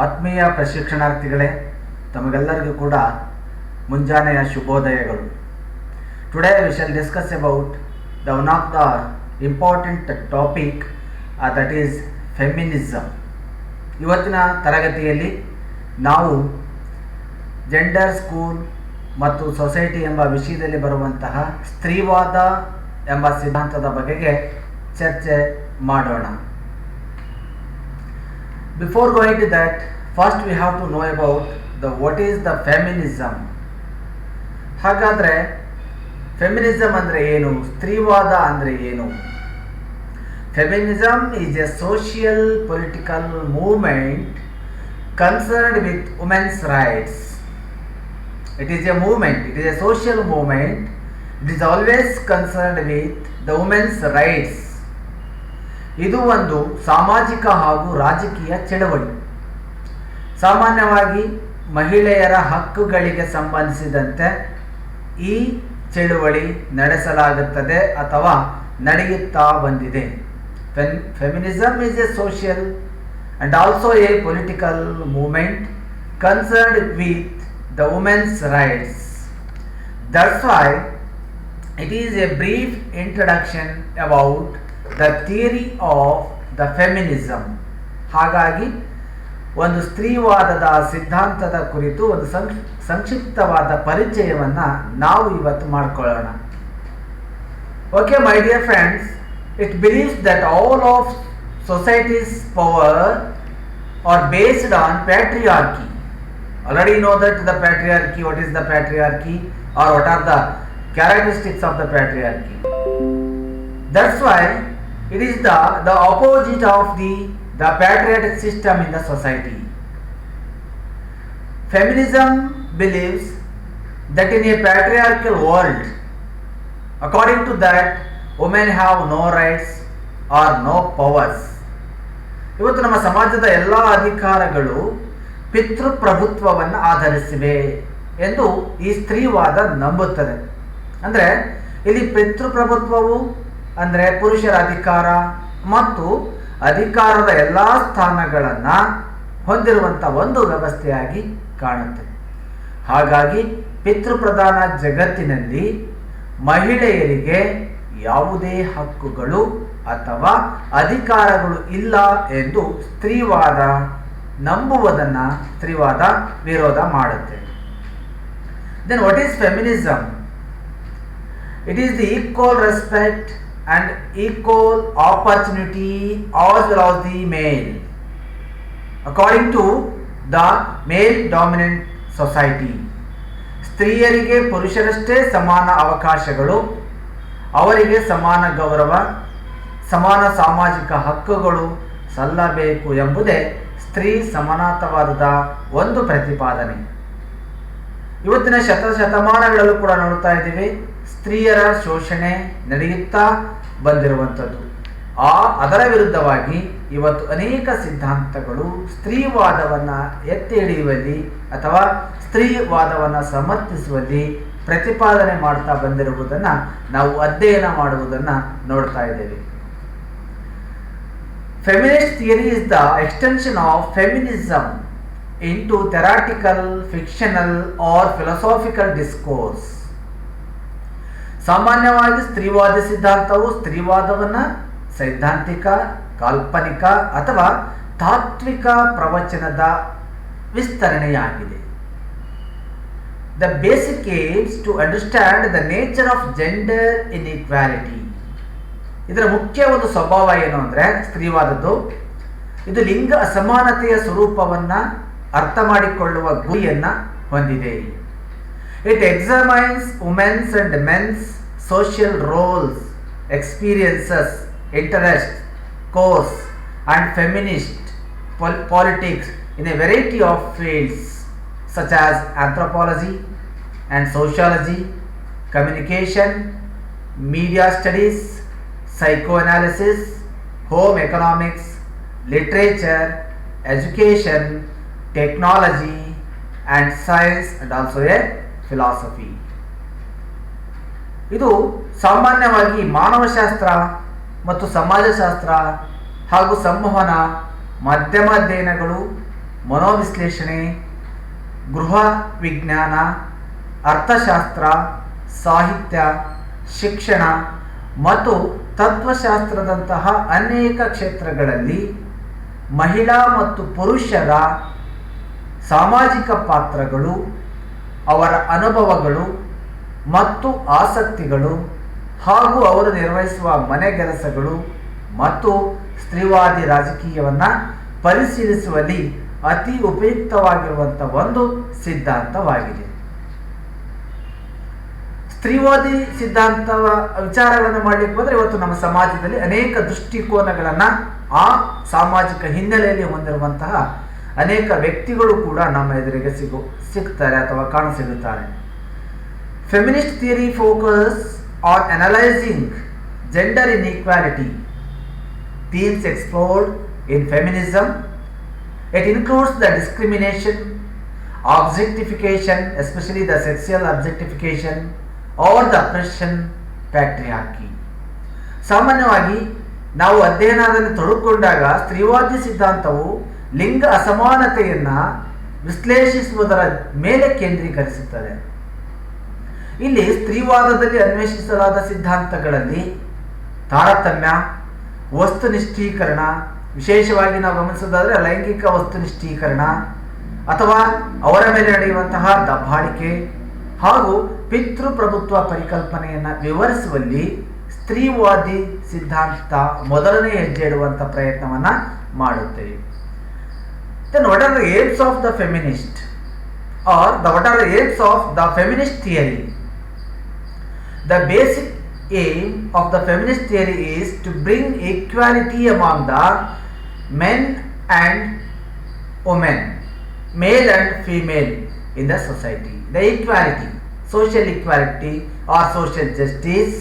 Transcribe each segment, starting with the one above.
ಆತ್ಮೀಯ ಪ್ರಶಿಕ್ಷಣಾರ್ಥಿಗಳೇ, ತಮಗೆಲ್ಲರಿಗೂ ಕೂಡ ಮುಂಜಾನೆಯ ಶುಭೋದಯಗಳು. Today we shall discuss about one of the important topic that is feminism. ಇವತ್ತಿನ ತರಗತಿಯಲ್ಲಿ ನಾವು ಜೆಂಡರ್, ಸ್ಕೂಲ್ ಮತ್ತು ಸೊಸೈಟಿ ಎಂಬ ವಿಷಯದಲ್ಲಿ ಬರುವಂತಹ ಸ್ತ್ರೀವಾದ ಎಂಬ ಸಿದ್ಧಾಂತದ ಬಗೆಗೆ ಚರ್ಚೆ ಮಾಡೋಣ. Before going to that, first we have to know about what is the feminism. ಹಾಗಾದರೆ ಫೆಮಿನಿಸಮ್ ಅಂದರೆ ಏನು, ಸ್ತ್ರೀವಾದ ಅಂದರೆ ಏನು? Feminism is a social political movement concerned with women's rights. It is a movement, it is a social movement. It is always concerned with the women's rights. ಇದು ಒಂದು ಸಾಮಾಜಿಕ ಹಾಗೂ ರಾಜಕೀಯ ಚಳವಳಿ. ಸಾಮಾನ್ಯವಾಗಿ ಮಹಿಳೆಯರ ಹಕ್ಕುಗಳಿಗೆ ಸಂಬಂಧಿಸಿದಂತೆ ಈ ಚಳುವಳಿ ನಡೆಸಲಾಗುತ್ತದೆ ಅಥವಾ ನಡೆಯುತ್ತಾ ಬಂದಿದೆ. Feminism is a social and also A political movement concerned with the women's rights. That's why it is a brief introduction about the theory of the feminism. ಹಾಗಾಗಿ ಒಂದು ಸ್ತ್ರೀವಾದದ ಸಿದ್ಧಾಂತದ ಕುರಿತು ಒಂದು ಸಂಕ್ಷಿಪ್ತವಾದ ಪರಿಚಯವನ್ನು ನಾವು ಇವತ್ತು ಮಾಡಿಕೊಳ್ಳೋಣ. Okay, my dear friends, it believes that all of society's power are based on patriarchy. Already know that the patriarchy, what is the patriarchy or what are the characteristics of the patriarchy. That's why it is the opposite of the patriarchic system in the society. Feminism believes that in a patriarchal world, according to that, women have no rights or no powers. ಇವತ್ತು ನಮ್ಮ ಸಮಾಜದ ಎಲ್ಲ ಅಧಿಕಾರಗಳು ಪಿತೃಪ್ರಭುತ್ವವನ್ನು ಆಧರಿಸಿವೆ ಎಂದು ಈ ಸ್ತ್ರೀವಾದ ನಂಬುತ್ತದೆ. ಅಂದರೆ ಇಲ್ಲಿ ಪಿತೃಪ್ರಭುತ್ವವು ಅಂದರೆ ಪುರುಷರ ಅಧಿಕಾರ ಮತ್ತು ಅಧಿಕಾರದ ಎಲ್ಲ ಸ್ಥಾನಗಳನ್ನು ಹೊಂದಿರುವಂಥ ಒಂದು ವ್ಯವಸ್ಥೆಯಾಗಿ ಕಾಣುತ್ತೆ. ಹಾಗಾಗಿ ಪಿತೃಪ್ರಧಾನ ಜಗತ್ತಿನಲ್ಲಿ ಮಹಿಳೆಯರಿಗೆ ಯಾವುದೇ ಹಕ್ಕುಗಳು ಅಥವಾ ಅಧಿಕಾರಗಳು ಇಲ್ಲ ಎಂದು ಸ್ತ್ರೀವಾದ ನಂಬುವುದನ್ನು ಸ್ತ್ರೀವಾದ ವಿರೋಧ ಮಾಡುತ್ತೆ. Then what is feminism? It is the equal respect and equal opportunity as well as the male. According to the male dominant society, ಸ್ತ್ರೀಯರಿಗೆ ಪುರುಷರಷ್ಟೇ ಸಮಾನ ಅವಕಾಶಗಳು, ಅವರಿಗೆ ಸಮಾನ ಗೌರವ, ಸಮಾನ ಸಾಮಾಜಿಕ ಹಕ್ಕುಗಳು ಸಲ್ಲಬೇಕು ಎಂಬುದೇ ಸ್ತ್ರೀ ಸಮಾನತಾವಾದದ ಒಂದು ಪ್ರತಿಪಾದನೆ. ಇವತ್ತಿನ ಶತಮಾನಗಳಲ್ಲೂ ಕೂಡ ನೋಡ್ತಾ ಇದ್ದೀವಿ, ಸ್ತ್ರೀಯರ ಶೋಷಣೆ ನಡೆಯುತ್ತಾ ಬಂದಿರುವಂಥದ್ದು. ಅದರ ವಿರುದ್ಧವಾಗಿ ಇವತ್ತು ಅನೇಕ ಸಿದ್ಧಾಂತಗಳು ಸ್ತ್ರೀವಾದವನ್ನು ಎತ್ತಿ ಹಿಡಿಯುವಲ್ಲಿ ಅಥವಾ ಸ್ತ್ರೀವಾದವನ್ನು ಸಮರ್ಥಿಸುವಲ್ಲಿ ಪ್ರತಿಪಾದನೆ ಮಾಡ್ತಾ ಬಂದಿರುವುದನ್ನು ನಾವು ಅಧ್ಯಯನ ಮಾಡುವುದನ್ನು ನೋಡ್ತಾ ಇದ್ದೇವೆ. Feminist theory is the extension of feminism into theoretical, fictional or philosophical discourse. ಸಾಮಾನ್ಯವಾಗಿ ಸ್ತ್ರೀವಾದಿ ಸಿದ್ಧಾಂತವು ಸ್ತ್ರೀವಾದವನ್ನು ಸೈದ್ಧಾಂತಿಕ, ಕಾಲ್ಪನಿಕ ಅಥವಾ ತಾತ್ವಿಕ ಪ್ರವಚನದ ವಿಸ್ತರಣೆಯಾಗಿದೆ. The basic aims to understand the nature of gender inequality. ಇದರ ಮುಖ್ಯ ಒಂದು ಸ್ವಭಾವ ಏನು ಅಂದರೆ ಸ್ತ್ರೀವಾದದ್ದು ಇದು ಲಿಂಗ ಅಸಮಾನತೆಯ ಸ್ವರೂಪವನ್ನು ಅರ್ಥ ಮಾಡಿಕೊಳ್ಳುವ ಗುರಿಯನ್ನು ಹೊಂದಿದೆ. It examines women's and men's social roles, experiences, interest, course and feminist politics in a variety of fields such as anthropology and sociology, communication, media studies, psychoanalysis, home economics, literature, education, technology and science and also a philosophy. ಇದು ಸಾಮಾನ್ಯವಾಗಿ ಮಾನವಶಾಸ್ತ್ರ ಮತ್ತು ಸಮಾಜಶಾಸ್ತ್ರ ಹಾಗೂ ಸಂವಹನ, ಮಾಧ್ಯಮ ಅಧ್ಯಯನಗಳು ಮನೋವಿಶ್ಲೇಷಣೆ, ಗೃಹ ವಿಜ್ಞಾನ, ಅರ್ಥಶಾಸ್ತ್ರ, ಸಾಹಿತ್ಯ, ಶಿಕ್ಷಣ ಮತ್ತು ತತ್ವಶಾಸ್ತ್ರದಂತಹ ಅನೇಕ ಕ್ಷೇತ್ರಗಳಲ್ಲಿ ಮಹಿಳಾ ಮತ್ತು ಪುರುಷರ ಸಾಮಾಜಿಕ ಪಾತ್ರಗಳು, ಅವರ ಅನುಭವಗಳು ಮತ್ತು ಆಸಕ್ತಿಗಳು ಹಾಗೂ ಅವರು ನಿರ್ವಹಿಸುವ ಮನೆಗೆಲಸಗಳು ಮತ್ತು ಸ್ತ್ರೀವಾದಿ ರಾಜಕೀಯವನ್ನು ಪರಿಶೀಲಿಸುವಲ್ಲಿ ಅತಿ ಉಪಯುಕ್ತವಾಗಿರುವಂಥ ಒಂದು ಸಿದ್ಧಾಂತವಾಗಿದೆ. ಸ್ತ್ರೀವಾದಿ ಸಿದ್ಧಾಂತ ವಿಚಾರಗಳನ್ನು ಮಾಡಲಿಕ್ಕೆ ಬಂದರೆ ಇವತ್ತು ನಮ್ಮ ಸಮಾಜದಲ್ಲಿ ಅನೇಕ ದೃಷ್ಟಿಕೋನಗಳನ್ನು ಆ ಸಾಮಾಜಿಕ ಹಿನ್ನೆಲೆಯಲ್ಲಿ ಹೊಂದಿರುವಂತಹ ಅನೇಕ ವ್ಯಕ್ತಿಗಳು ಕೂಡ ನಮ್ಮ ಎದುರಿಗೆ ಸಿಗ್ತಾರೆ ಅಥವಾ ಕಾಣಸಿಗುತ್ತಾರೆ. Feminist theory focus on analysing gender inequality. Themes explored in feminism. It includes the discrimination, objectification, especially the sexual objectification or the oppression, patriarchy. ಸಾಮಾನ್ಯವಾಗಿ ನಾವು ಅಧ್ಯಯನದಲ್ಲಿ ತೊಡಗಿಕೊಂಡಾಗ ಸ್ತ್ರೀವಾದಿ ಸಿದ್ಧಾಂತವು ಲಿಂಗ ಅಸಮಾನತೆಯನ್ನು ವಿಶ್ಲೇಷಿಸುವುದರ ಮೇಲೆ ಕೇಂದ್ರೀಕರಿಸುತ್ತದೆ. ಇಲ್ಲಿ ಸ್ತ್ರೀವಾದದಲ್ಲಿ ಅನ್ವೇಷಿಸಲಾದ ಸಿದ್ಧಾಂತಗಳಲ್ಲಿ ತಾರತಮ್ಯ, ವಸ್ತುನಿಷ್ಠೀಕರಣ, ವಿಶೇಷವಾಗಿ ನಾವು ಗಮನಿಸೋದಾದರೆ ಲೈಂಗಿಕ ವಸ್ತುನಿಷ್ಠೀಕರಣ ಅಥವಾ ಅವರ ಮೇಲೆ ನಡೆಯುವಂತಹ ದಬ್ಬಾಳಿಕೆ ಹಾಗೂ ಪಿತೃಪ್ರಭುತ್ವ ಪರಿಕಲ್ಪನೆಯನ್ನು ವಿವರಿಸುವಲ್ಲಿ ಸ್ತ್ರೀವಾದಿ ಸಿದ್ಧಾಂತ ಮೊದಲನೇ ಹೆಜ್ಜೆ ಇಡುವಂಥ ಪ್ರಯತ್ನವನ್ನು ಮಾಡುತ್ತೆ. Then what are the aims of the feminist or what are the aims of the feminist theory? The basic aim of the feminist theory is to bring equality among the men and women, male and female in the society. The equality, social equality or social justice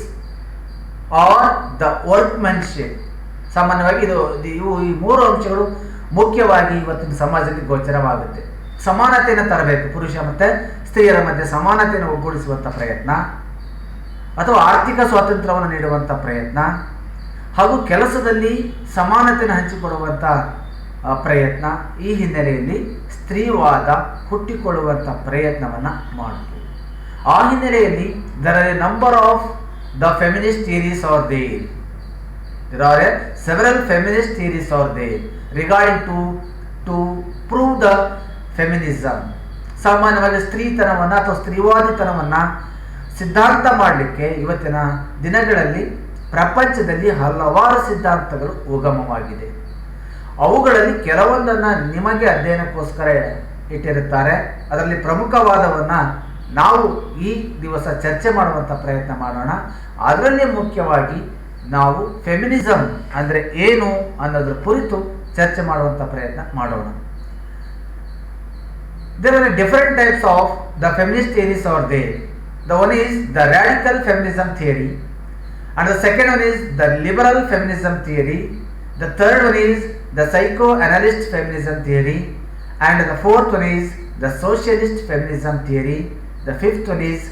or the workmanship. ಸಾಮಾನ್ಯವಾಗಿ ಇವು ಈ ಮೂರು ಅಂಶಗಳು ಮುಖ್ಯವಾಗಿ ಇವತ್ತಿನ ಸಮಾಜದಲ್ಲಿ ಗೋಚರವಾಗುತ್ತೆ. ಸಮಾನತೆಯನ್ನು ತರಬೇಕು, ಪುರುಷ ಮತ್ತು ಸ್ತ್ರೀಯರ ಮಧ್ಯೆ ಸಮಾನತೆಯನ್ನು ಒಗ್ಗೂಡಿಸುವಂಥ ಪ್ರಯತ್ನ ಅಥವಾ ಆರ್ಥಿಕ ಸ್ವಾತಂತ್ರ್ಯವನ್ನು ನೀಡುವಂಥ ಪ್ರಯತ್ನ ಹಾಗೂ ಕೆಲಸದಲ್ಲಿ ಸಮಾನತೆಯನ್ನು ಹಂಚಿಕೊಡುವಂಥ ಪ್ರಯತ್ನ. ಈ ಹಿನ್ನೆಲೆಯಲ್ಲಿ ಸ್ತ್ರೀವಾದ ಹುಟ್ಟಿಕೊಳ್ಳುವಂಥ ಪ್ರಯತ್ನವನ್ನು ಮಾಡುತ್ತೆ. ಆ ಹಿನ್ನೆಲೆಯಲ್ಲಿ there are a number of the feminist theories are there. There are several feminist theories are there regarding to prove the feminism. ಸಾಮಾನ್ಯವಾಗಿ ಸ್ತ್ರೀತನವನ್ನು ಅಥವಾ ಸ್ತ್ರೀವಾದಿತನವನ್ನು ಸಿದ್ಧಾಂತ ಮಾಡಲಿಕ್ಕೆ ಇವತ್ತಿನ ದಿನಗಳಲ್ಲಿ ಪ್ರಪಂಚದಲ್ಲಿ ಹಲವಾರು ಸಿದ್ಧಾಂತಗಳು ಉಗಮವಾಗಿದೆ. ಅವುಗಳಲ್ಲಿ ಕೆಲವೊಂದನ್ನು ನಿಮಗೆ ಅಧ್ಯಯನಕ್ಕೋಸ್ಕರ ಇಟ್ಟಿರುತ್ತಾರೆ. ಅದರಲ್ಲಿ ಪ್ರಮುಖವಾದವನ್ನು ನಾವು ಈ ದಿವಸ ಚರ್ಚೆ ಮಾಡುವಂಥ ಪ್ರಯತ್ನ ಮಾಡೋಣ. ಅದರಲ್ಲಿ ಮುಖ್ಯವಾಗಿ ನಾವು ಫೆಮಿನಿಸಮ್ ಅಂದರೆ ಏನು ಅನ್ನೋದ್ರ ಕುರಿತು ಚರ್ಚೆ ಮಾಡುವಂಥ ಪ್ರಯತ್ನ ಮಾಡೋಣ. There are different types of the feminist theories are there. The one is the radical feminism theory, and the second one is the liberal feminism theory. The third one is the psychoanalyst feminism theory, and the fourth one is the socialist feminism theory. The fifth one is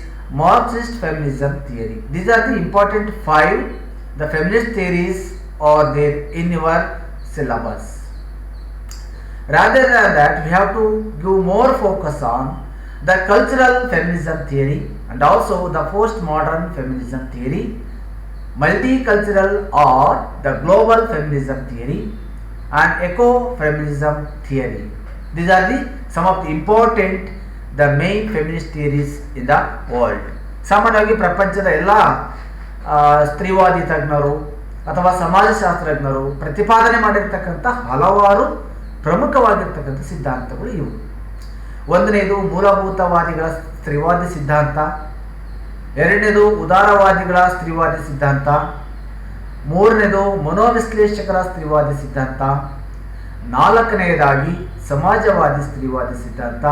Marxist feminism theory. These are the important 5 the feminist theories are there in your syllabus. Rather than that, we have to give more focus on the cultural feminism theory and also the postmodern feminism theory, multicultural or the global feminism theory, and eco-feminism theory. These are some of the important the main feminist theories in the world. ಸಾಮಾನ್ಯವಾಗಿ ಪ್ರಪಂಚದ ಎಲ್ಲ ಸ್ತ್ರೀವಾದಿ ತಜ್ಞರು ಅಥವಾ ಸಮಾಜಶಾಸ್ತ್ರಜ್ಞರು ಪ್ರತಿಪಾದನೆ ಮಾಡಿರ್ತಕ್ಕಂಥ ಹಲವಾರು ಪ್ರಮುಖವಾಗಿರ್ತಕ್ಕಂಥ ಸಿದ್ಧಾಂತಗಳು ಇವು. ಒಂದನೇದು ಮೂಲಭೂತವಾದಿಗಳ ಸ್ತ್ರೀವಾದಿ ಸಿದ್ಧಾಂತ, ಎರಡನೇದು ಉದಾರವಾದಿಗಳ ಸ್ತ್ರೀವಾದಿ ಸಿದ್ಧಾಂತ, ಮೂರನೇದು ಮನೋವಿಶ್ಲೇಷಕರ ಸ್ತ್ರೀವಾದಿ ಸಿದ್ಧಾಂತ, ನಾಲ್ಕನೆಯದಾಗಿ ಸಮಾಜವಾದಿ ಸ್ತ್ರೀವಾದಿ ಸಿದ್ಧಾಂತ,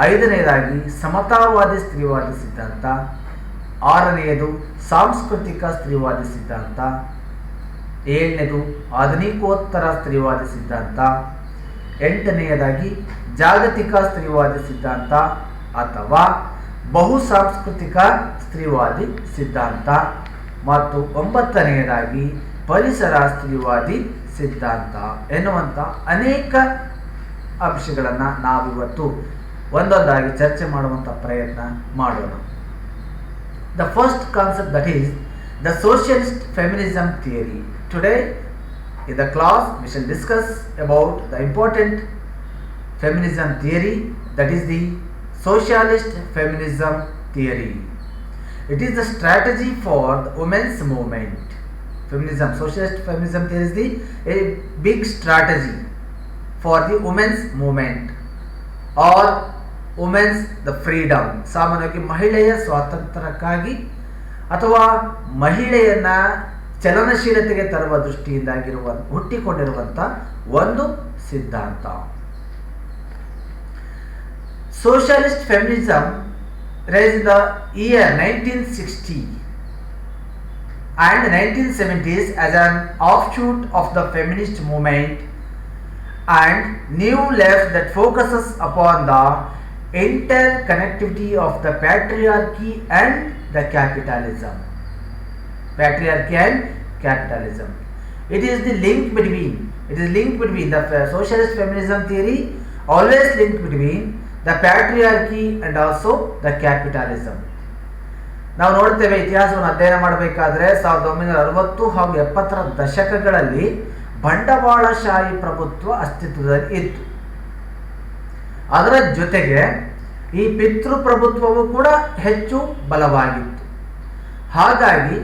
ಐದನೆಯದಾಗಿ ಸಮತಾವಾದಿ ಸ್ತ್ರೀವಾದಿ ಸಿದ್ಧಾಂತ, ಆರನೆಯದು ಸಾಂಸ್ಕೃತಿಕ ಸ್ತ್ರೀವಾದಿ ಸಿದ್ಧಾಂತ, ಏಳನೇದು ಆಧುನಿಕೋತ್ತರ ಸ್ತ್ರೀವಾದಿ ಸಿದ್ಧಾಂತ, ಎಂಟನೆಯದಾಗಿ ಜಾಗತಿಕ ಸ್ತ್ರೀವಾದಿ ಸಿದ್ಧಾಂತ ಅಥವಾ ಬಹುಸಾಂಸ್ಕೃತಿಕ ಸ್ತ್ರೀವಾದಿ ಸಿದ್ಧಾಂತ ಮತ್ತು ಒಂಬತ್ತನೆಯದಾಗಿ ಪರಿಸರ ಸ್ತ್ರೀವಾದಿ ಸಿದ್ಧಾಂತ ಎನ್ನುವಂಥ ಅನೇಕ ಅಂಶಗಳನ್ನು ನಾವಿವತ್ತು ಒಂದೊಂದಾಗಿ ಚರ್ಚೆ ಮಾಡುವಂಥ ಪ್ರಯತ್ನ ಮಾಡೋಣ. The first concept, that is the socialist feminism theory. Today in the class we shall discuss about the important feminism theory, that is the socialist feminism theory. It is the strategy for the women's movement. Feminism, socialist feminism theory is a big strategy for the women's movement or women's the freedom. ಸಾಮಾನ್ಯವಾಗಿ ಮಹಿಳೆಯ ಸ್ವಾತಂತ್ರ್ಯಕ್ಕಾಗಿ ಅಥವಾ ಮಹಿಳೆಯನ್ನ ಚಲನಶೀಲತೆಗೆ ತರುವ ದೃಷ್ಟಿಯಿಂದಾಗಿರುವ ಹುಟ್ಟಿಕೊಂಡಿರುವಂಥ ಒಂದು ಸಿದ್ಧಾಂತ. Socialist feminism raised in the year 1960 and 1970s as an offshoot of the feminist movement and new left that focuses upon the interconnectivity of the patriarchy and the capitalism. Patriarchy and capitalism. It is linked between the socialist feminism theory, always linked between the patriarchy and also the capitalism. ನಾವು ನೋಡ್ತೇವೆ, ಇತಿಹಾಸವನ್ನು ಅಧ್ಯಯನ ಮಾಡಬೇಕಾದ್ರೆ 1960 ಹಾಗೂ 70ರ ದಶಕಗಳಲ್ಲಿ ಬಂಡವಾಳಶಾಹಿ ಪ್ರಭುತ್ವ ಅಸ್ತಿತ್ವದಲ್ಲಿ ಇತ್ತು. ಅದರ ಜೊತೆಗೆ ಈ ಪಿತೃಪ್ರಭುತ್ವವು ಕೂಡ ಹೆಚ್ಚು ಬಲವಾಗಿತ್ತು. ಹಾಗಾಗಿ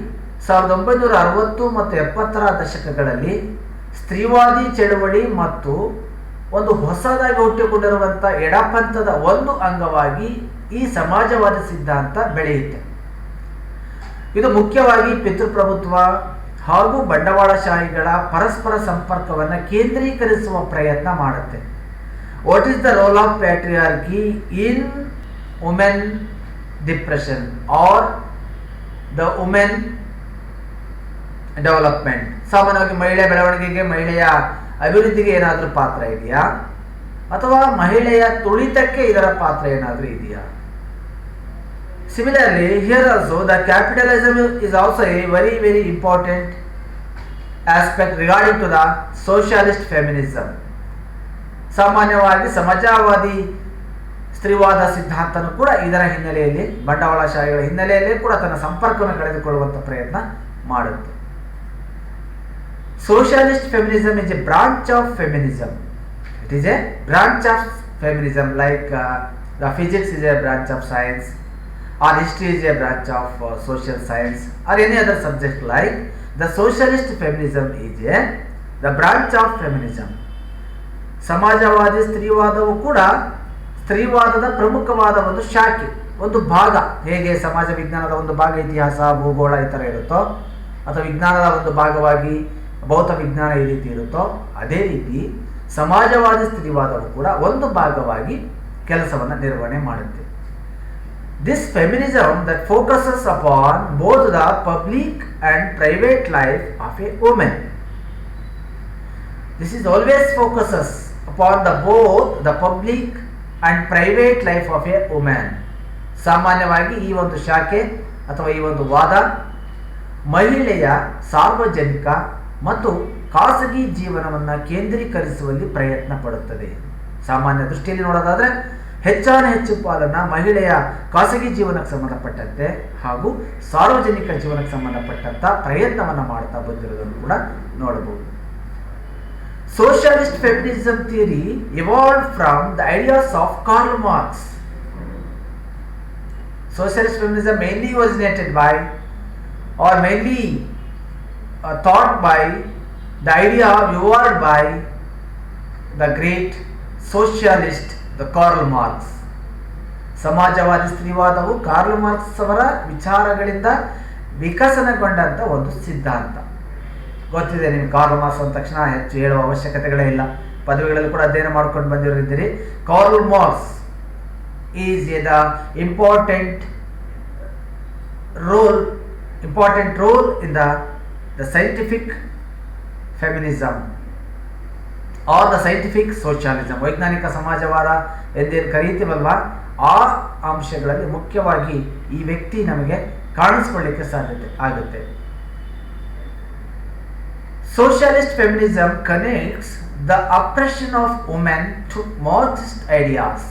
1960 ಮತ್ತು 70ರ ದಶಕಗಳಲ್ಲಿ ಸ್ತ್ರೀವಾದಿ ಚಳವಳಿ ಮತ್ತು ಒಂದು ಹೊಸದಾಗಿ ಹುಟ್ಟಿಕೊಂಡಿರುವಂಥ ಎಡಪಂಥದ ಒಂದು ಅಂಗವಾಗಿ ಈ ಸಮಾಜವಾದಿ ಸಿದ್ಧಾಂತ ಬೆಳೆಯುತ್ತೆ. ಇದು ಮುಖ್ಯವಾಗಿ ಪಿತೃಪ್ರಭುತ್ವ ಹಾಗೂ ಬಂಡವಾಳಶಾಹಿಗಳ ಪರಸ್ಪರ ಸಂಪರ್ಕವನ್ನು ಕೇಂದ್ರೀಕರಿಸುವ ಪ್ರಯತ್ನ ಮಾಡುತ್ತೆ. What is the role of patriarchy in women depression are the women development? ಸಾಮಾನ್ಯವಾಗಿ ಮಹಿಳೆಯ ಬೆಳವಣಿಗೆಗೆ, ಮಹಿಳೆಯ ಅಭಿವೃದ್ಧಿಗೆ ಏನಾದರೂ ಪಾತ್ರ ಇದೆಯಾ, ಅಥವಾ ಮಹಿಳೆಯ ತುಳಿತಕ್ಕೆ ಇದರ ಪಾತ್ರ ಏನಾದರೂ ಇದೆಯಾ? Similarly, here also the capitalism is also a very, very important aspect regarding to the socialist feminism. ಸಾಮಾನ್ಯವಾಗಿ ಸಮಾಜವಾದಿ ಸ್ತ್ರೀವಾದ ಸಿದ್ಧಾಂತನೂ ಕೂಡ ಇದರ ಹಿನ್ನೆಲೆಯಲ್ಲಿ, ಬಂಡವಾಳಶಾಹಿಗಳ ಹಿನ್ನೆಲೆಯಲ್ಲಿ ಕೂಡ ತನ್ನ ಸಂಪರ್ಕವನ್ನು ಕಳೆದುಕೊಳ್ಳುವಂಥ ಪ್ರಯತ್ನ ಮಾಡುತ್ತೆ. Socialist feminism is a branch of feminism. It is a branch of feminism, like the physics is a branch of science, or history is a branch of social science, or any other subject. Like the socialist feminism is the branch of feminism. ಸಮಾಜವಾದಿ ಸ್ತ್ರೀವಾದವು ಕೂಡ ಸ್ತ್ರೀವಾದದ ಪ್ರಮುಖವಾದ ಒಂದು ಶಾಖೆ, ಒಂದು ಭಾಗ. ಹೇಗೆ ಸಮಾಜ ವಿಜ್ಞಾನದ ಒಂದು ಭಾಗ ಇತಿಹಾಸ, ಭೂಗೋಳ ಈ ಥರ ಇರುತ್ತೋ, ಅಥವಾ ವಿಜ್ಞಾನದ ಒಂದು ಭಾಗವಾಗಿ ಭೌತ ವಿಜ್ಞಾನ ಈ ರೀತಿ ಇರುತ್ತೋ, ಅದೇ ರೀತಿ ಸಮಾಜವಾದಿ ಸ್ತ್ರೀವಾದವು ಕೂಡ ಒಂದು ಭಾಗವಾಗಿ ಕೆಲಸವನ್ನು ನಿರ್ವಹಣೆ ಮಾಡುತ್ತೆ. This feminism that focuses upon both the public and private life of a woman. This is always focuses upon both the public and private life of a woman. ಸಾಮಾನ್ಯವಾಗಿ ಈ ಒಂದು ಶಾಖೆ ಅಥವಾ ಈ ಒಂದು ವಾದ ಮಹಿಳೆಯ ಸಾರ್ವಜನಿಕ ಮತ್ತು ಖಾಸಗಿ ಜೀವನವನ್ನು ಕೇಂದ್ರೀಕರಿಸುವಲ್ಲಿ ಪ್ರಯತ್ನ ಪಡುತ್ತದೆ. ಸಾಮಾನ್ಯ ದೃಷ್ಟಿಯಲ್ಲಿ ನೋಡೋದಾದರೆ ಹೆಚ್ಚು ಪಾಲನ್ನು ಮಹಿಳೆಯ ಖಾಸಗಿ ಜೀವನಕ್ಕೆ ಸಂಬಂಧಪಟ್ಟಂತೆ ಹಾಗೂ ಸಾರ್ವಜನಿಕ ಜೀವನಕ್ಕೆ ಸಂಬಂಧಪಟ್ಟಂಥ ಪ್ರಯತ್ನವನ್ನು ಮಾಡ್ತಾ ಬಂದಿರೋದನ್ನು ಕೂಡ ನೋಡಬಹುದು. Socialist feminism theory evolved from the ideas of Karl Marx. Socialist feminism mainly originated by, or mainly thought by, the idea evolved by the great socialist the Karl Marx. ಸಮಾಜವಾದಿ ಸ್ತ್ರೀವಾದವು ಕಾರ್ಲ್ ಮಾರ್ಕ್ಸ್ ಅವರ ವಿಚಾರಗಳಿಂದ ವಿಕಸನಗೊಂಡಂಥ ಒಂದು ಸಿದ್ಧಾಂತ. ಗೊತ್ತಿದೆ ನಿಮ್ಗೆ, Karl marks ಅಂದ ತಕ್ಷಣ ಹೆಚ್ಚು ಹೇಳುವ ಅವಶ್ಯಕತೆಗಳೇ ಇಲ್ಲ, ಪದವಿಗಳಲ್ಲಿ ಕೂಡ ಅಧ್ಯಯನ ಮಾಡ್ಕೊಂಡು ಬಂದಿರೋರಿದ್ದೀರಿ. Karl Marx is the important role in the scientific feminism or the scientific socialism. ವೈಜ್ಞಾನಿಕ ಸಮಾಜವಾದ ಎಂದೇನು ಕರೀತೀವಲ್ವಾ, ಆ ಅಂಶಗಳಲ್ಲಿ ಮುಖ್ಯವಾಗಿ ಈ ವ್ಯಕ್ತಿ ನಮಗೆ ಕಾಣಿಸ್ಕೊಳ್ಳಿಕ್ಕೆ ಸಾಧ್ಯತೆ ಆಗುತ್ತೆ. Socialist feminism connects the oppression of women to Marxist ideas.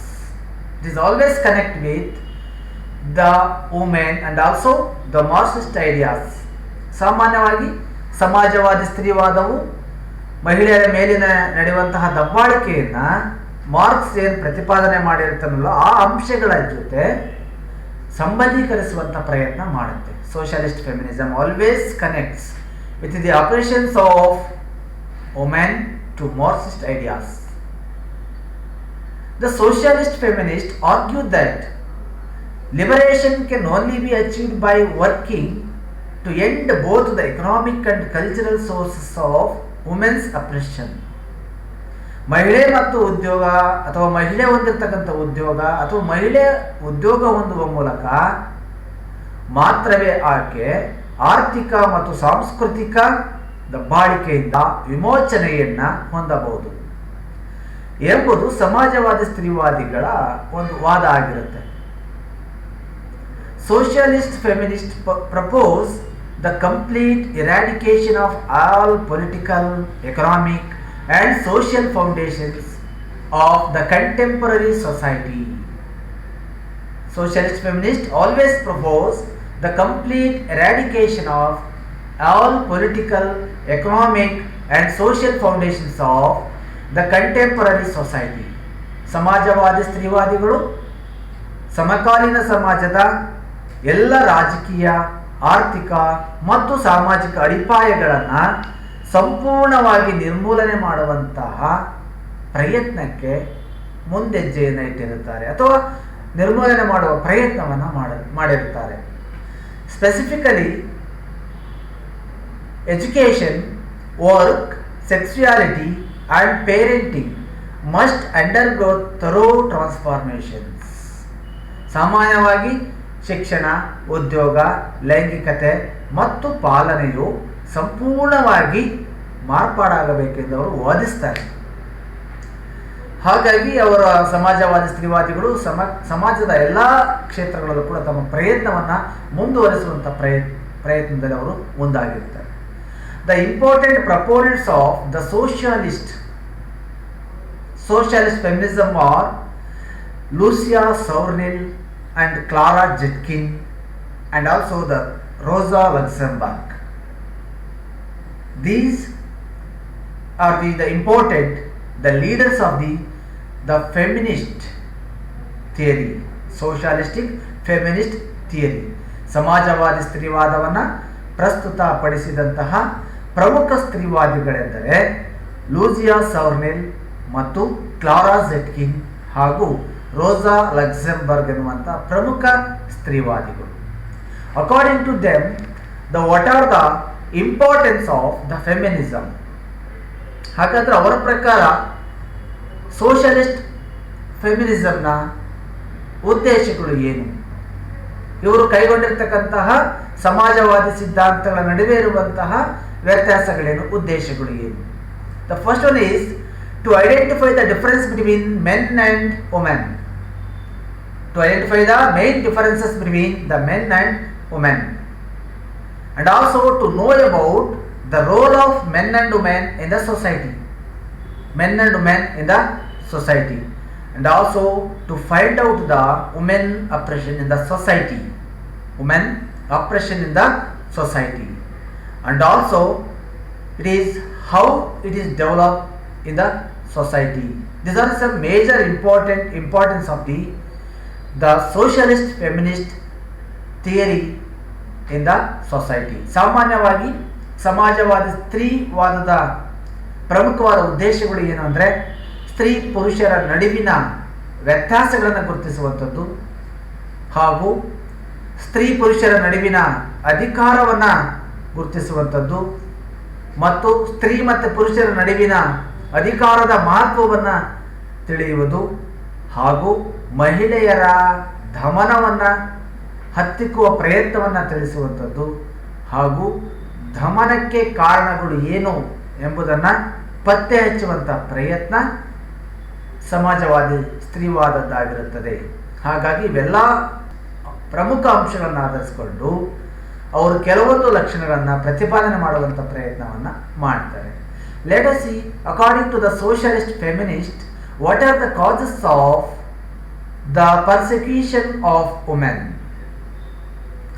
It is always connect with the women and also the Marxist ideas. ಸಾಮಾನ್ಯವಾಗಿ ಸಮಾಜವಾದಿ ಸ್ತ್ರೀವಾದವು ಮಹಿಳೆಯರ ಮೇಲಿನ ನಡೆಯುವಂತಹ ದಬ್ಬಾಳಿಕೆಯನ್ನು ಮಾರ್ಕ್ಸ್ ಏನು ಪ್ರತಿಪಾದನೆ ಮಾಡಿರ್ತಾನಲ್ಲ ಆ ಅಂಶಗಳ ಜೊತೆ ಸಂಬಂಧೀಕರಿಸುವಂಥ ಪ್ರಯತ್ನ ಮಾಡುತ್ತೆ. Socialist feminism always connects with the operations of women to Marxist ideas. The socialist feminists argue that liberation can only be achieved by working to end both the economic and cultural sources of women's oppression. ಮಹಿಳೆ ಮತ್ತು ಉದ್ಯೋಗ ಅಥವಾ ಮಹಿಳೆ ಹೊಂದಿರತಕ್ಕಂಥ ಉದ್ಯೋಗ ಅಥವಾ ಮಹಿಳೆ ಉದ್ಯೋಗ ಹೊಂದುವ ಮೂಲಕ ಮಾತ್ರವೇ ಆಕೆ ಆರ್ಥಿಕ ಮತ್ತು ಸಾಂಸ್ಕೃತಿಕ ದಬ್ಬಾಳಿಕೆಯಿಂದ ವಿಮೋಚನೆಯನ್ನ ಹೊಂದಬಹುದು ಎಂಬುದು ಸಮಾಜವಾದಿ ಸ್ತ್ರೀವಾದಿಗಳ ಒಂದು ವಾದ ಆಗಿರುತ್ತೆ. Socialist feminist propose the complete eradication of all political, economic and social foundations of the contemporary society. Socialist feminists always propose the complete eradication of all political, economic and social foundations of the contemporary society. ಸಮಾಜವಾದಿ ಸ್ತ್ರೀವಾದಿಗಳು ಸಮಕಾಲೀನ ಸಮಾಜದ ಎಲ್ಲ ರಾಜಕೀಯ, ಆರ್ಥಿಕ ಮತ್ತು ಸಾಮಾಜಿಕ ಅಡಿಪಾಯಗಳನ್ನು ಸಂಪೂರ್ಣವಾಗಿ ನಿರ್ಮೂಲನೆ ಮಾಡುವಂತಹ ಪ್ರಯತ್ನಕ್ಕೆ ಮುಂದೆಜ್ಜೆಯನ್ನು ಇಟ್ಟಿರುತ್ತಾರೆ ಅಥವಾ ನಿರ್ಮೂಲನೆ ಮಾಡುವ ಪ್ರಯತ್ನವನ್ನು ಮಾಡಿರುತ್ತಾರೆ. Specifically education, work, sexuality and parenting must undergo thorough transformations. ಸಾಮಾನ್ಯವಾಗಿ ಶಿಕ್ಷಣ, ಉದ್ಯೋಗ, ಲೈಂಗಿಕತೆ ಮತ್ತು ಪಾಲನೆಯು ಸಂಪೂರ್ಣವಾಗಿ ಮಾರ್ಪಾಡಾಗಬೇಕೆಂದು ಅವರು ವಾದಿಸ್ತಾರೆ. ಹಾಗಾಗಿ ಅವರ ಸಮಾಜವಾದಿ ಸ್ತ್ರೀವಾದಿಗಳು ಸಮಾಜದ ಎಲ್ಲ ಕ್ಷೇತ್ರಗಳಲ್ಲೂ ಕೂಡ ತಮ್ಮ ಪ್ರಯತ್ನವನ್ನು ಮುಂದುವರಿಸುವಂಥ ಪ್ರಯತ್ನದಲ್ಲಿ ಅವರು ಮುಂದಾಗಿರ್ತಾರೆ. The important proponents of the socialist feminism are Lucia Saornil and Clara Zetkin and also the Rosa Luxemburg. These are the important, the leaders of the feminist theory, socialistic feminist theory. ಸಮಾಜವಾದಿ ಸ್ತ್ರೀವಾದವನ್ನು ಪ್ರಸ್ತುತಪಡಿಸಿದಂತಹ ಪ್ರಮುಖ ಸ್ತ್ರೀವಾದಿಗಳೆಂದರೆ Lucia ಸೌರ್ನೆಲ್ ಮತ್ತು Clara ಜೆಟ್ಕಿನ್ ಹಾಗೂ Rosa Luxemburg ಎನ್ನುವಂಥ ಪ್ರಮುಖ ಸ್ತ್ರೀವಾದಿಗಳು. According to them, what are the importance of the feminism? ಹಾಗಾದರೆ ಅವರ ಪ್ರಕಾರ socialist ಫೆಮಿನಿಸಮ್ನ ಉದ್ದೇಶಗಳು ಏನು? ಇವರು ಕೈಗೊಂಡಿರ್ತಕ್ಕಂತಹ ಸಮಾಜವಾದಿ ಸಿದ್ಧಾಂತಗಳ ನಡುವೆ ಇರುವಂತಹ ವ್ಯತ್ಯಾಸಗಳೇನು, ಉದ್ದೇಶಗಳು ಏನು? The first one is to identify the difference between men and women. To identify the main differences between the men and women. And also to know about the role of men and women in the society. Men and women in the society. And also to find out the women oppression in the society. Women oppression in the society. And also it is how it is developed in the society. These are some major importance of the socialist feminist theory in the society. ಸಾಮಾನ್ಯವಾಗಿ ಸಮಾಜವಾದಿ ಸ್ತ್ರೀವಾದದ ಪ್ರಮುಖವಾದ ಉದ್ದೇಶಗಳು ಏನು ಅಂದರೆ ಸ್ತ್ರೀ ಪುರುಷರ ನಡುವಿನ ವ್ಯತ್ಯಾಸಗಳನ್ನು ಗುರುತಿಸುವಂಥದ್ದು ಹಾಗೂ ಸ್ತ್ರೀ ಪುರುಷರ ನಡುವಿನ ಅಧಿಕಾರವನ್ನು ಗುರುತಿಸುವಂಥದ್ದು ಮತ್ತು ಸ್ತ್ರೀ ಮತ್ತು ಪುರುಷರ ನಡುವಿನ ಅಧಿಕಾರದ ಮಹತ್ವವನ್ನು ತಿಳಿಯುವುದು ಹಾಗೂ ಮಹಿಳೆಯರ ದಮನವನ್ನು ಹತ್ತಿಕ್ಕುವ ಪ್ರಯತ್ನವನ್ನು ತಿಳಿಸುವಂಥದ್ದು ಹಾಗೂ ದಮನಕ್ಕೆ ಕಾರಣಗಳು ಏನು ಎಂಬುದನ್ನು ಪತ್ತೆ ಹಚ್ಚುವಂಥ ಪ್ರಯತ್ನ ಸಮಾಜವಾದಿ ಸ್ತ್ರೀವಾದದ್ದಾಗಿರುತ್ತದೆ. ಹಾಗಾಗಿ ಇವೆಲ್ಲ ಪ್ರಮುಖ ಅಂಶಗಳನ್ನು ಆಧರಿಸಿಕೊಂಡು ಅವರು ಕೆಲವೊಂದು ಲಕ್ಷಣಗಳನ್ನು ಪ್ರತಿಪಾದನೆ ಮಾಡುವಂಥ ಪ್ರಯತ್ನವನ್ನು ಮಾಡ್ತಾರೆ. Let us see, according to the socialist feminist, what are the causes of the persecution of women.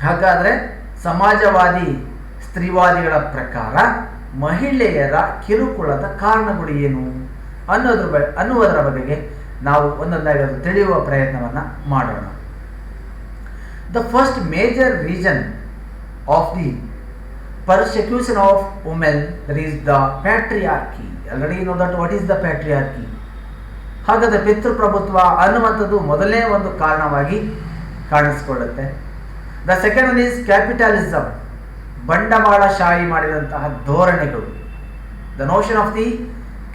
ಹಾಗಾದರೆ ಸಮಾಜವಾದಿ ಸ್ತ್ರೀವಾದಿಗಳ ಪ್ರಕಾರ ಮಹಿಳೆಯರ ಕಿರುಕುಳದ ಕಾರಣಗಳು ಏನು ಅನ್ನುವುದರ ಬಗೆಗೆ ನಾವು ಒಂದೊಂದಾಗಿ ಅದು ತಿಳಿಯುವ ಪ್ರಯತ್ನವನ್ನು ಮಾಡೋಣ. The first major reason of the persecution of women, that is the patriarchy. Already you know that what is the patriarchy. ಹಾಗಾದರೆ ಪಿತೃಪ್ರಭುತ್ವ ಅನ್ನುವಂಥದ್ದು ಮೊದಲನೇ ಒಂದು ಕಾರಣವಾಗಿ ಕಾಣಿಸಿಕೊಳ್ಳುತ್ತೆ. The second one is capitalism, ಬಂಡವಾಳಶಾಹಿ ಮಾಡಿದಂತಹ ಧೋರಣೆಗಳು. The notion of the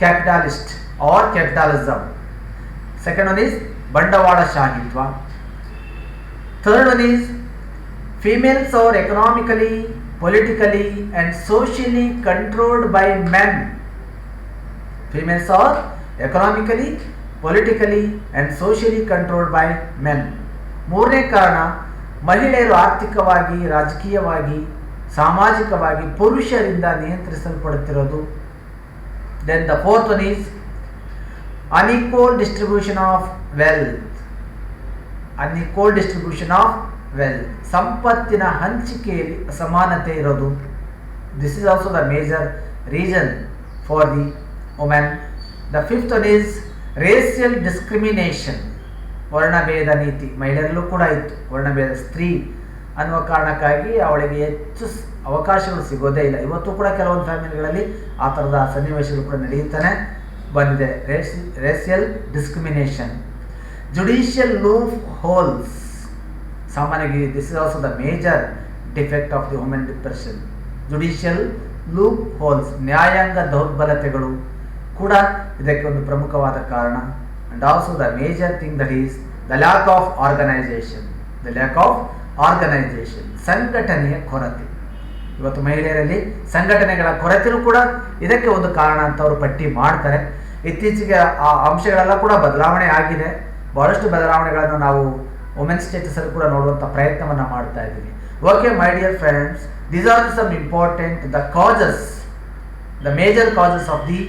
capitalist or capitalism. Second one is ಬಂಡವಾಳಶಾಹಿತ್ವ. Third one is females are economically, politically and socially controlled by men. Females are economically, politically and socially controlled by men. ಮೂರನೇ ಕಾರಣ, ಮಹಿಳೆಯರು ಆರ್ಥಿಕವಾಗಿ, ರಾಜಕೀಯವಾಗಿ, ಸಾಮಾಜಿಕವಾಗಿ ಪುರುಷರಿಂದ ನಿಯಂತ್ರಿಸಲ್ಪಡುತ್ತಿರೋದು. Then the fourth one is unequal distribution of wealth. Unequal distribution of wealth, ಸಂಪತ್ತಿನ ಹಂಚಿಕೆಯಲ್ಲಿ ಅಸಮಾನತೆ ಇರೋದು. This is also the major reason for the women. The fifth one is racial discrimination, ವರ್ಣಭೇದ ನೀತಿ. ಮಹಿಳೆಯರಲ್ಲೂ ಕೂಡ ಇತ್ತು ವರ್ಣಭೇದ. ಸ್ತ್ರೀ ಅನ್ನುವ ಕಾರಣಕ್ಕಾಗಿ ಅವಳಿಗೆ ಹೆಚ್ಚು ಅವಕಾಶಗಳು ಸಿಗೋದೇ ಇಲ್ಲ. ಇವತ್ತು ಕೂಡ ಕೆಲವೊಂದು ಫ್ಯಾಮಿಲಿಗಳಲ್ಲಿ ಆ ಥರದ ಸನ್ನಿವೇಶಗಳು ಕೂಡ ನಡೆಯುತ್ತಾನೆ ಬಂದಿದೆ. Racial discrimination. Judicial loopholes, ಸಾಮಾನ್ಯವಾಗಿ this is also the major defect of the women depression. Judicial loopholes, ನ್ಯಾಯಾಂಗ ದೌರ್ಬಲ್ಯತೆಗಳು ಕೂಡ ಇದಕ್ಕೆ ಒಂದು ಪ್ರಮುಖವಾದ ಕಾರಣ. And also the major thing that is the lack of organisation. The lack of organisation, ಸಂಘಟನೆಯ ಕೊರತೆ. ಇವತ್ತು ಮಹಿಳೆಯರಲ್ಲಿ ಸಂಘಟನೆಗಳ ಕೊರತೆಯೂ ಕೂಡ ಇದಕ್ಕೆ ಒಂದು ಕಾರಣ ಅಂತ ಅವರು ಪಟ್ಟಿ ಮಾಡ್ತಾರೆ. ಇತ್ತೀಚೆಗೆ ಆ ಅಂಶಗಳೆಲ್ಲ ಕೂಡ ಬದಲಾವಣೆ ಆಗಿದೆ. ಬಹಳಷ್ಟು ಬದಲಾವಣೆಗಳನ್ನು ನಾವು ವುಮೆನ್ ಸ್ಟೇಟಸ್ ಅಲ್ಲಿ ಕೂಡ ನೋಡುವಂಥ ಪ್ರಯತ್ನವನ್ನು ಮಾಡ್ತಾ ಇದ್ದೀವಿ. Okay my dear friends, these are some important the causes, the major causes of the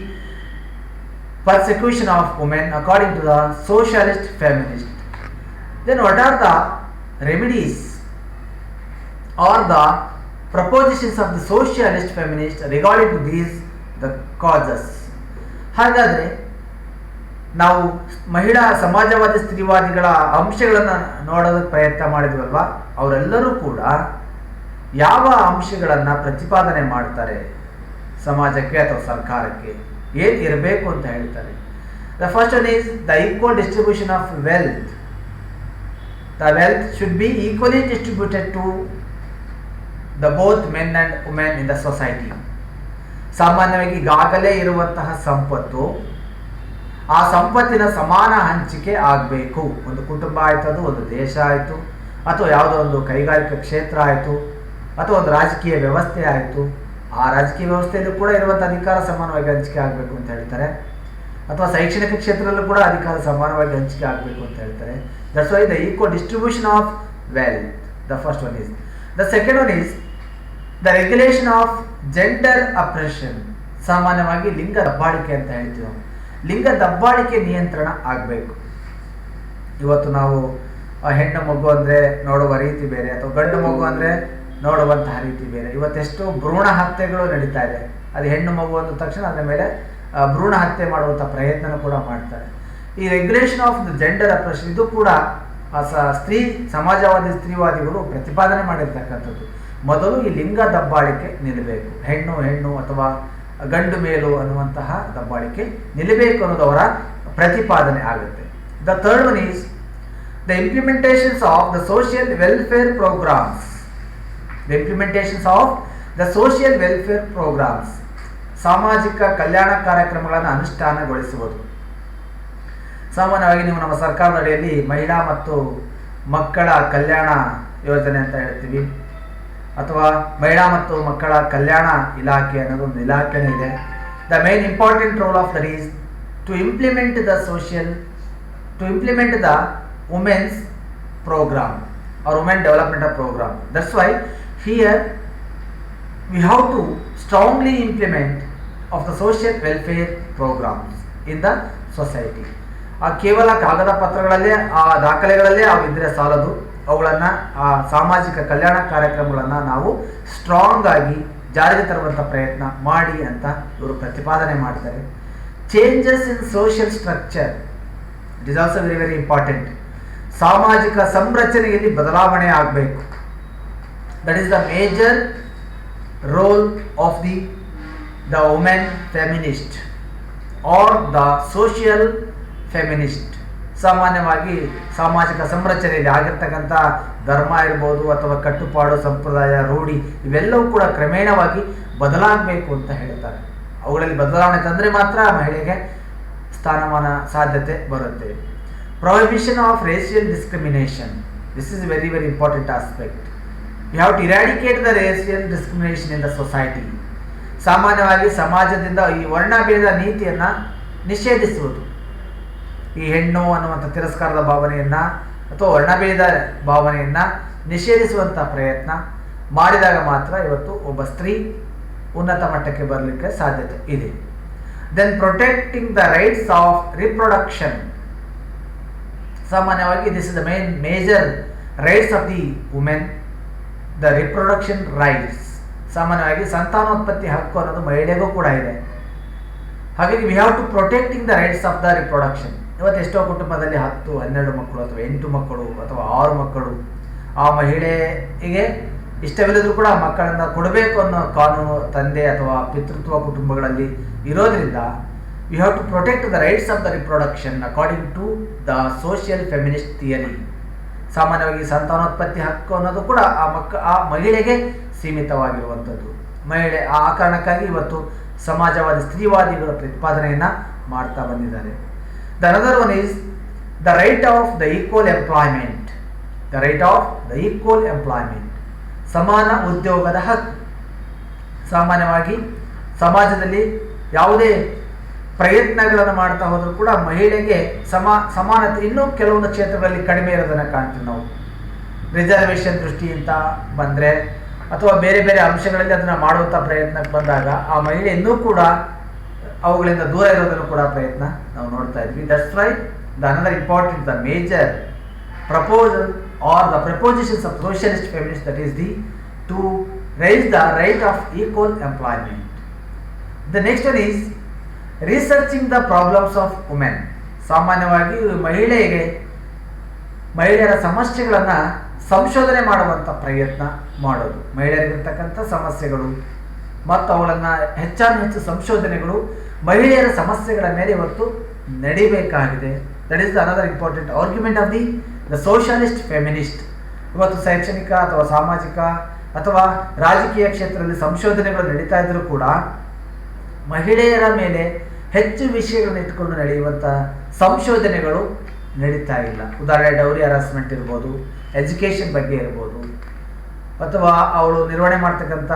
persecution of women according to the socialist feminist. Then what are the remedies or the propositions of the socialist feminist regarding to these the causes? ಹಾಗಾದರೆ ನಾವು ಮಹಿಳಾ ಸಮಾಜವಾದಿ ಸ್ತ್ರೀವಾದಿಗಳ ಅಂಶಗಳನ್ನು ನೋಡೋದಕ್ಕೆ ಪ್ರಯತ್ನ ಮಾಡಿದ್ವಲ್ವಾ, ಅವರೆಲ್ಲರೂ ಕೂಡ ಯಾವ ಅಂಶಗಳನ್ನು ಪ್ರತಿಪಾದನೆ ಮಾಡ್ತಾರೆ ಸಮಾಜಕ್ಕೆ ಅಥವಾ ಸರ್ಕಾರಕ್ಕೆ, ಏನು ಇರಬೇಕು ಅಂತ ಹೇಳ್ತಾರೆ. The first one is the equal distribution of wealth. The wealth should be equally distributed to the both men and women in the society. ಸಾಮಾನ್ಯವಾಗಿ ಈಗಾಗಲೇ ಇರುವಂತಹ ಸಂಪತ್ತು, ಆ ಸಂಪತ್ತಿನ ಸಮಾನ ಹಂಚಿಕೆ ಆಗಬೇಕು. ಒಂದು ಕುಟುಂಬ ಆಯಿತು, ಅದು ಒಂದು ದೇಶ ಆಯಿತು, ಅಥವಾ ಯಾವುದೋ ಒಂದು ಕೈಗಾರಿಕಾ ಕ್ಷೇತ್ರ ಆಯಿತು, ಅಥವಾ ಒಂದು ರಾಜಕೀಯ ವ್ಯವಸ್ಥೆ ಆಯಿತು. ಆ ರಾಜಕೀಯ ವ್ಯವಸ್ಥೆಯಲ್ಲೂ ಕೂಡ ಇರುವಂಥ ಅಧಿಕಾರ ಸಮಾನವಾಗಿ ಹಂಚಿಕೆ ಆಗಬೇಕು ಅಂತ ಹೇಳ್ತಾರೆ. ಅಥವಾ ಶೈಕ್ಷಣಿಕ ಕ್ಷೇತ್ರದಲ್ಲೂ ಕೂಡ ಅಧಿಕಾರ ಸಮಾನವಾಗಿ ಹಂಚಿಕೆ ಆಗಬೇಕು ಅಂತ ಹೇಳ್ತಾರೆ. That's why the equal distribution of wealth, the first one is. The second one is the regulation of gender operation. ಸಾಮಾನ್ಯವಾಗಿ ಲಿಂಗ ದಬ್ಬಾಳಿಕೆ ಅಂತ ಹೇಳ್ತೀವಿ ನಾವು. ಲಿಂಗ ದಬ್ಬಾಳಿಕೆ ನಿಯಂತ್ರಣ ಆಗಬೇಕು. ಇವತ್ತು ನಾವು ಹೆಣ್ಣು ಮಗು ಅಂದರೆ ನೋಡುವ ರೀತಿ ಬೇರೆ, ಅಥವಾ ಗಂಡು ಮಗು ಅಂದರೆ ನೋಡುವಂತಹ ರೀತಿ ಬೇರೆ. ಇವತ್ತೆಷ್ಟು ಭ್ರೂಣ ಹತ್ಯೆಗಳು ನಡೀತಾ ಇದೆ. ಅದು ಹೆಣ್ಣು ಮಗು ಅಂದ ತಕ್ಷಣ ಅದರ ಮೇಲೆ ಭ್ರೂಣ ಹತ್ಯೆ ಮಾಡುವಂಥ ಪ್ರಯತ್ನ ಕೂಡ ಮಾಡ್ತಾರೆ. ಈ regulation of the gender operation, ಇದು ಕೂಡ ಸಮಾಜವಾದಿ ಸ್ತ್ರೀವಾದಿಗಳು ಪ್ರತಿಪಾದನೆ ಮಾಡಿರ್ತಕ್ಕಂಥದ್ದು. ಮೊದಲು ಈ ಲಿಂಗ ದಬ್ಬಾಳಿಕೆ ನಿಲ್ಲಬೇಕು. ಹೆಣ್ಣು ಹೆಣ್ಣು ಅಥವಾ ಗಂಡು ಮೇಲು ಅನ್ನುವಂತಹ ದಬ್ಬಾಳಿಕೆ ನಿಲ್ಲಬೇಕು ಅನ್ನೋದು ಅವರ ಪ್ರತಿಪಾದನೆ ಆಗುತ್ತೆ. The third one is the implementations of the social welfare programmes. The implementations of the social welfare programmes, ಸಾಮಾಜಿಕ ಕಲ್ಯಾಣ ಕಾರ್ಯಕ್ರಮಗಳನ್ನು ಅನುಷ್ಠಾನಗೊಳಿಸುವುದು. ಸಾಮಾನ್ಯವಾಗಿ ನೀವು ನಮ್ಮ ಸರ್ಕಾರದ ಅಡಿಯಲ್ಲಿ ಮಹಿಳಾ ಮತ್ತು ಮಕ್ಕಳ ಕಲ್ಯಾಣ ಯೋಜನೆ ಅಂತ ಹೇಳ್ತೀವಿ, ಅಥವಾ ಮಹಿಳಾ ಮತ್ತು ಮಕ್ಕಳ ಕಲ್ಯಾಣ ಇಲಾಖೆ ಅನ್ನೋದು ಒಂದು ಇಲಾಖೆನೇ ಇದೆ. The main important role of that is to implement the women's programme or women development program. That's why here we have to strongly implement of the social welfare programmes in the society. ಆ ಕೇವಲ ಕಾಗದ ಪತ್ರಗಳಲ್ಲೇ, ಆ ದಾಖಲೆಗಳಲ್ಲೇ ಅವಿದ್ದರೆ ಸಾಲದು. ಅವುಗಳನ್ನು, ಆ ಸಾಮಾಜಿಕ ಕಲ್ಯಾಣ ಕಾರ್ಯಕ್ರಮಗಳನ್ನು ನಾವು ಸ್ಟ್ರಾಂಗ್ ಆಗಿ ಜಾರಿಗೆ ತರುವಂಥ ಪ್ರಯತ್ನ ಮಾಡಿ ಅಂತ ಇವರು ಪ್ರತಿಪಾದನೆ ಮಾಡ್ತಾರೆ. Changes in social structure, it is also very very important. ಸಾಮಾಜಿಕ ಸಂರಚನೆಯಲ್ಲಿ ಬದಲಾವಣೆ ಆಗಬೇಕು. That is the major role of the women feminist are the social feminist. ಸಾಮಾನ್ಯವಾಗಿ ಸಾಮಾಜಿಕ ಸಂರಚನೆಯಲ್ಲಿ ಆಗಿರ್ತಕ್ಕಂಥ ಧರ್ಮ ಇರ್ಬೋದು ಅಥವಾ ಕಟ್ಟುಪಾಡು, ಸಂಪ್ರದಾಯ, ರೂಢಿ ಇವೆಲ್ಲವೂ ಕೂಡ ಕ್ರಮೇಣವಾಗಿ ಬದಲಾಗಬೇಕು ಅಂತ ಹೇಳ್ತಾರೆ. ಅವುಗಳಲ್ಲಿ ಬದಲಾವಣೆ ತಂದರೆ ಮಾತ್ರ ಮಹಿಳೆಗೆ ಸ್ಥಾನಮಾನ ಸಾಧ್ಯತೆ ಬರುತ್ತೆ. Prohibition of racial discrimination, this is very very important aspect. You have to eradicate the racial discrimination in the society. ಸಾಮಾನ್ಯವಾಗಿ ಸಮಾಜದಿಂದ ಈ ವರ್ಣಭೇದ ನೀತಿಯನ್ನು ನಿಷೇಧಿಸುವುದು, ಈ ಹೆಣ್ಣು ಅನ್ನುವಂಥ ತಿರಸ್ಕಾರದ ಭಾವನೆಯನ್ನು ಅಥವಾ ವರ್ಣಭೇದ ಭಾವನೆಯನ್ನು ನಿಷೇಧಿಸುವಂಥ ಪ್ರಯತ್ನ ಮಾಡಿದಾಗ ಮಾತ್ರ ಇವತ್ತು ಒಬ್ಬ ಸ್ತ್ರೀ ಉನ್ನತ ಮಟ್ಟಕ್ಕೆ ಬರಲಿಕ್ಕೆ ಸಾಧ್ಯತೆ ಇದೆ. Then protecting the rights of reproduction. ಸಾಮಾನ್ಯವಾಗಿ this is the major rights of the women, the reproduction rights. ಸಾಮಾನ್ಯವಾಗಿ ಸಂತಾನೋತ್ಪತ್ತಿ ಹಕ್ಕು ಅನ್ನೋದು ಮಹಿಳೆಗೂ ಕೂಡ ಇದೆ. ಹಾಗಾಗಿ we have to protecting the rights of the reproduction. ಇವತ್ತು ಎಷ್ಟೋ ಕುಟುಂಬದಲ್ಲಿ 10, 12 ಮಕ್ಕಳು ಅಥವಾ 8 ಮಕ್ಕಳು ಅಥವಾ 6 ಮಕ್ಕಳು, ಆ ಮಹಿಳೆಗೆ ಇಷ್ಟವಿಲ್ಲದರೂ ಕೂಡ ಮಕ್ಕಳನ್ನು ಕೊಡಬೇಕು ಅನ್ನೋ ಕಾನೂನು ತಂದೆ ಅಥವಾ ಪಿತೃತ್ವ ಕುಟುಂಬಗಳಲ್ಲಿ ಇರೋದ್ರಿಂದ we have to protect the rights of the reproduction according to the social feminist theory. ಸಾಮಾನ್ಯವಾಗಿ ಸಂತಾನೋತ್ಪತ್ತಿ ಹಕ್ಕು ಅನ್ನೋದು ಕೂಡ ಆ ಮಹಿಳೆಗೆ ಸೀಮಿತವಾಗಿರುವಂಥದ್ದು. ಮಹಿಳೆ ಆ ಕಾರಣಕ್ಕಾಗಿ ಇವತ್ತು ಸಮಾಜವಾದಿ ಸ್ತ್ರೀವಾದಿಗಳ ಪ್ರತಿಪಾದನೆಯನ್ನು ಮಾಡ್ತಾ ಬಂದಿದ್ದಾರೆ. The another one is the right of the equal employment. The right of the equal employment, ಸಮಾನ ಉದ್ಯೋಗದ ಹಕ್ಕು. ಸಾಮಾನ್ಯವಾಗಿ ಸಮಾಜದಲ್ಲಿ ಯಾವುದೇ ಪ್ರಯತ್ನಗಳನ್ನು ಮಾಡ್ತಾ ಹೋದರೂ ಕೂಡ ಮಹಿಳೆಗೆ ಸಮಾನತೆ ಇನ್ನೂ ಕೆಲವೊಂದು ಕ್ಷೇತ್ರಗಳಲ್ಲಿ ಕಡಿಮೆ ಇರೋದನ್ನು ಕಾಣ್ತೀವಿ ನಾವು. ರಿಸರ್ವೇಷನ್ ದೃಷ್ಟಿಯಿಂದ ಬಂದರೆ ಅಥವಾ ಬೇರೆ ಬೇರೆ ಅಂಶಗಳಲ್ಲಿ ಅದನ್ನು ಮಾಡುವಂಥ ಪ್ರಯತ್ನಕ್ಕೆ ಬಂದಾಗ ಆ ಮಹಿಳೆ ಇನ್ನೂ ಕೂಡ ಅವುಗಳಿಂದ ದೂರ ಇರೋದನ್ನು ಕೂಡ ಪ್ರಯತ್ನ ನಾವು ನೋಡ್ತಾ ಇದ್ವಿ. That's why the another important, the major proposal or the propositions of socialist feminists, that is to raise the right of equal employment. The next one is researching the problems of women. ಸಾಮಾನ್ಯವಾಗಿ ಮಹಿಳೆಯರ ಸಮಸ್ಯೆಗಳನ್ನು ಸಂಶೋಧನೆ ಮಾಡುವಂಥ ಪ್ರಯತ್ನ ಮಾಡೋದು. ಮಹಿಳೆಯರಿಗಿರ್ತಕ್ಕಂಥ ಸಮಸ್ಯೆಗಳು ಮತ್ತು ಅವುಗಳನ್ನು ಹೆಚ್ಚು ಸಂಶೋಧನೆಗಳು ಮಹಿಳೆಯರ ಸಮಸ್ಯೆಗಳ ಮೇಲೆ ಇವತ್ತು ನಡಿಬೇಕಾಗಿದೆ. That is the another important argument of the socialist feminist. ಇವತ್ತು ಶೈಕ್ಷಣಿಕ ಅಥವಾ ಸಾಮಾಜಿಕ ಅಥವಾ ರಾಜಕೀಯ ಕ್ಷೇತ್ರದಲ್ಲಿ ಸಂಶೋಧನೆಗಳು ನಡೀತಾ ಇದ್ದರೂ ಕೂಡ ಮಹಿಳೆಯರ ಮೇಲೆ ಹೆಚ್ಚು ವಿಷಯಗಳನ್ನು ಇಟ್ಕೊಂಡು ನಡೆಯುವಂಥ ಸಂಶೋಧನೆಗಳು ನಡೀತಾ ಇಲ್ಲ. ಉದಾಹರಣೆ ಡೌರಿ ಹರಾಸ್ಮೆಂಟ್ ಇರ್ಬೋದು, ಎಜುಕೇಷನ್ ಬಗ್ಗೆ ಇರ್ಬೋದು, ಅಥವಾ ಅವಳು ನಿರ್ವಹಣೆ ಮಾಡ್ತಕ್ಕಂಥ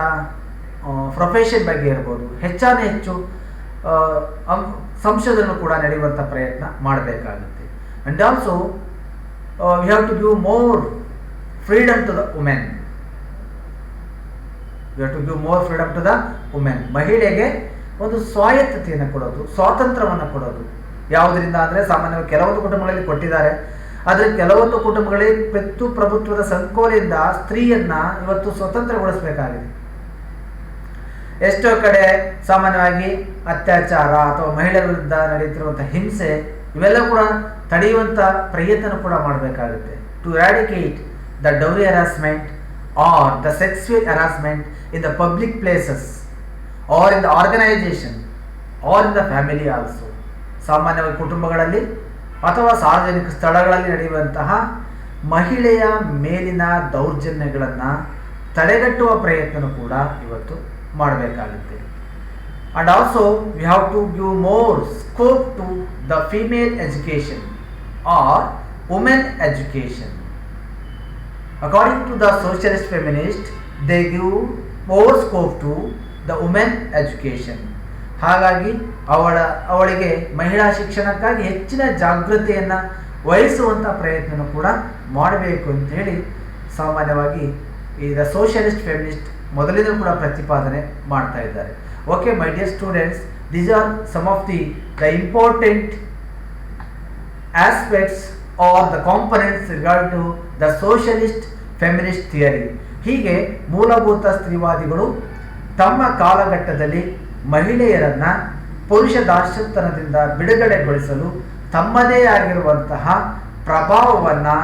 ಪ್ರೊಫೆಷನ್ ಬಗ್ಗೆ ಇರ್ಬೋದು. ಹೆಚ್ಚು ಸಂಶೋಧನೆ ಕೂಡ ನಡೆಯುವಂಥ ಪ್ರಯತ್ನ ಮಾಡಬೇಕಾಗುತ್ತೆ. And also we have to give more freedom to the women. We have to give more freedom to the women. ಮಹಿಳೆಗೆ ಒಂದು ಸ್ವಾಯತ್ತತೆಯನ್ನು ಕೊಡೋದು, ಸ್ವಾತಂತ್ರ್ಯವನ್ನು ಕೊಡೋದು. ಯಾವುದರಿಂದ ಅಂದರೆ ಸಾಮಾನ್ಯವಾಗಿ ಕೆಲವೊಂದು ಕುಟುಂಬಗಳಲ್ಲಿ ಕೊಟ್ಟಿದ್ದಾರೆ, ಆದರೆ ಕೆಲವೊಂದು ಕುಟುಂಬಗಳಲ್ಲಿ ಪ್ರಭುತ್ವದ ಸಂಕೋಲೆಯಿಂದ ಸ್ತ್ರೀಯನ್ನ ಇವತ್ತು ಸ್ವತಂತ್ರಗೊಳಿಸಬೇಕಾಗಿದೆ. ಎಷ್ಟೋ ಕಡೆ ಸಾಮಾನ್ಯವಾಗಿ ಅತ್ಯಾಚಾರ ಅಥವಾ ಮಹಿಳೆಯರ ವಿರುದ್ಧ ನಡೆಯುತ್ತಿರುವಂಥ ಹಿಂಸೆ ಇವೆಲ್ಲ ಕೂಡ ತಡೆಯುವಂಥ ಪ್ರಯತ್ನ ಕೂಡ ಮಾಡಬೇಕಾಗುತ್ತೆ. To eradicate the dowry harassment or the sexual harassment in the public places or in the organisation or in the family also. ಸಾಮಾನ್ಯವಾಗಿ ಕುಟುಂಬಗಳಲ್ಲಿ ಅಥವಾ ಸಾರ್ವಜನಿಕ ಸ್ಥಳಗಳಲ್ಲಿ ನಡೆಯುವಂತಹ ಮಹಿಳೆಯ ಮೇಲಿನ ದೌರ್ಜನ್ಯಗಳನ್ನು ತಡೆಗಟ್ಟುವ ಪ್ರಯತ್ನ ಕೂಡ ಇವತ್ತು ಮಾಡಬೇಕಾಗುತ್ತೆ. And also we have to give more scope to the female education or women education. According to the socialist feminists, they give more scope to the women education. ಹಾಗಾಗಿ ಅವಳಿಗೆ ಮಹಿಳಾ ಶಿಕ್ಷಣಕ್ಕಾಗಿ ಹೆಚ್ಚಿನ ಜಾಗೃತಿಯನ್ನು ವಹಿಸುವಂಥ ಪ್ರಯತ್ನ ಕೂಡ ಮಾಡಬೇಕು ಅಂತ ಹೇಳಿ ಸಾಮಾನ್ಯವಾಗಿ ಈ ದ ಸೋಷಿಯಲಿಸ್ಟ್ ಫೆಮಿನಿಸ್ಟ್ ಮೊದಲಿಂದ ಕೂಡ ಪ್ರತಿಪಾದನೆ ಮಾಡ್ತಾ ಇದ್ದಾರೆ. Okay, my dear students, these are some of the important aspects or the components regarding to the socialist feminist theory. ಹೀಗೆ ಮೂಲಭೂತ ಸ್ತ್ರೀವಾದಿಗಳು ತಮ್ಮ ಕಾಲಘಟ್ಟದಲ್ಲಿ ಮಹಿಳೆಯರನ್ನ ಪುರುಷ ದಾಸತ್ವದಿಂದ ಬಿಡುಗಡೆಗೊಳಿಸಲು ತಮ್ಮದೇ ಆಗಿರುವಂತಹ ಪ್ರಭಾವವನ್ನು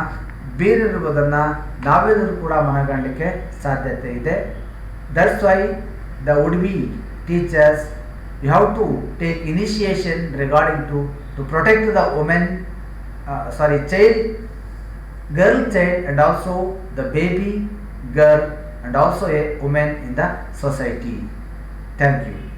ಬೀರಿರುವುದನ್ನು ನಾವೆಲ್ಲರೂ ಕೂಡ ಮನಗಂಡಕ್ಕೆ ಸಾಧ್ಯತೆ ಇದೆ. That's why the would-be teachers, you have to take initiation regarding to protect the woman, child, girl child, and also the baby girl, and also a woman in the society. Thank you.